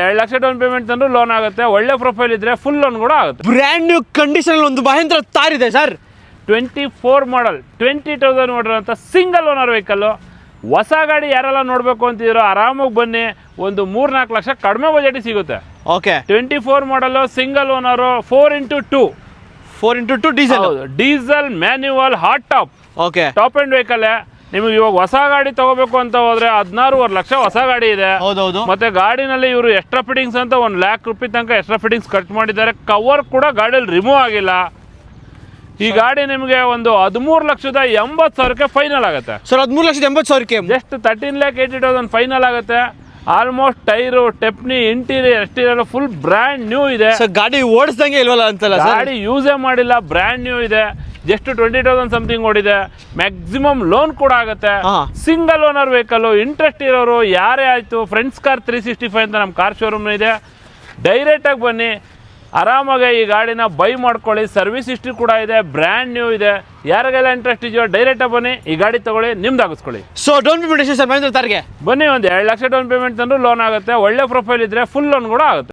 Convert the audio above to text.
2 lakh down payment ತಂದ್ರು loan ಆಗುತ್ತೆ. ಒಳ್ಳೆ ಪ್ರೊಫೈಲ್ ಇದ್ರೆ ಫುಲ್ ಲೋನ್ ಕೂಡ ಆಗುತ್ತೆ. ಬ್ರ್ಯಾಂಡ್ ನ್ಯೂ ಕಂಡೀಷನ್ ಒಂದು ಮಹೇಂದ್ರ ತಾರ್ ಇದೆ ಸರ್. 24 ಮಾಡಲ್ 20,000 ಓಡಿರೋ ಅಂತ ಸಿಂಗಲ್ ಓನರ್ ವೆಹಿಕಲ್ಲು. ಹೊಸ ಗಾಡಿ ಯಾರೆಲ್ಲ ನೋಡಬೇಕು ಅಂತಿದ್ರು ಆರಾಮಾಗಿ ಬನ್ನಿ, ಒಂದು 3-4 ಲಕ್ಷ ಕಡಿಮೆ ಬಜೆಟಿಗೆ ಸಿಗುತ್ತೆ. ಓಕೆ 24 ಮಾಡಲು single owner 4x2 diesel. Diesel manual hard top. Okay top end vehicle. ನಿಮಗೆ ಇವಾಗ ಹೊಸ ಗಾಡಿ ತಗೋಬೇಕು ಅಂತ ಹೋದ್ರೆ 16.5 ಲಕ್ಷ ಹೊಸ ಗಾಡಿ ಇದೆ. ಹೌದೌದು. ಮತ್ತೆ ಗಾಡಿನಲ್ಲಿ ಇವರು ಎಕ್ಸ್ಟ್ರಾ ಫಿಟ್ಟಿಂಗ್ಸ್ ಅಂತ 1 ಲಕ್ಷ ರೂಪಾಯಿ ತನಕ ಎಕ್ಸ್ಟ್ರಾ ಫಿಟ್ಟಿಂಗ್ಸ್ ಖರ್ಚು ಮಾಡಿದ್ದಾರೆ. ಕವರ್ ಕೂಡ ಗಾಡಿಯಲ್ಲಿ ರಿಮೂವ್ ಆಗಿಲ್ಲ. ಈ ಗಾಡಿ ನಿಮಗೆ ಒಂದು 13,80,000ಕ್ಕೆ ಫೈನಲ್ ಆಗುತ್ತೆ ಸರ್. 13,80,000ಕ್ಕೆ ಜಸ್ಟ್ 13,80,000 ಫೈನಲ್ ಆಗುತ್ತೆ. Almost tyre, stepney, interior, exterior full brand new ಇದೆ. ಸರ್ ಗಾಡಿ ಓಡಿಸ್ದಂಗೆ ಇಲ್ವಲ್ಲ ಅಂತಲ್ಲ ಸರ್? ಗಾಡಿ ಯೂಸೇ ಮಾಡಿಲ್ಲ, ಬ್ರ್ಯಾಂಡ್ ನ್ಯೂ ಇದೆ. ಜಸ್ಟ್ 20,000 ಸಮಥಿಂಗ್ ಓಡಿದೆ. ಮ್ಯಾಕ್ಸಿಮಮ್ ಲೋನ್ ಕೂಡ ಆಗುತ್ತೆ. Single owner vehicle. ಇಂಟ್ರೆಸ್ಟ್ ಇರೋರು ಯಾರೇ ಆಯ್ತು, ಫ್ರೆಂಡ್ಸ್ ಕಾರ್ 365 ಅಂತ ನಮ್ಮ ಕಾರ್ ಶೋರೂಮ್ ಇದೆ. ಡೈರೆಕ್ಟಾಗಿ ಬನ್ನಿ, ಆರಾಮಾಗಿ ಈ ಗಾಡಿನ ಬೈ ಮಾಡ್ಕೊಳ್ಳಿ. ಸರ್ವಿಸ್ ಹಿಸ್ಟ್ರಿ ಕೂಡ ಇದೆ, ಬ್ರ್ಯಾಂಡ್ ನ್ಯೂ ಇದೆ. ಯಾರಿಗೆಲ್ಲ ಇಂಟ್ರೆಸ್ಟ್ ಇದೆಯೋ ಡೈರೆಕ್ಟಾಗಿ ಬನ್ನಿ, ಈ ಗಾಡಿ ತಗೊಳ್ಳಿ, ನಿಮ್ದಾಗಿಸ್ಕೊಳ್ಳಿ. ಸೊ ಡೌನ್ ಪೇಮೆಂಟ್ ಎಷ್ಟು ಸರ್ ಮಹೇಂದ್ರ ತಾರ್ಗೆ? ಬನ್ನಿ, ಒಂದು 2 ಲಕ್ಷ ಡೌನ್ ಪೇಮೆಂಟ್ ತಂದ್ರು ಲೋನ್ ಆಗುತ್ತೆ. ಒಳ್ಳೆ ಪ್ರೊಫೈಲ್ ಇದ್ರೆ ಫುಲ್ ಲೋನ್ ಕೂಡ ಆಗುತ್ತೆ.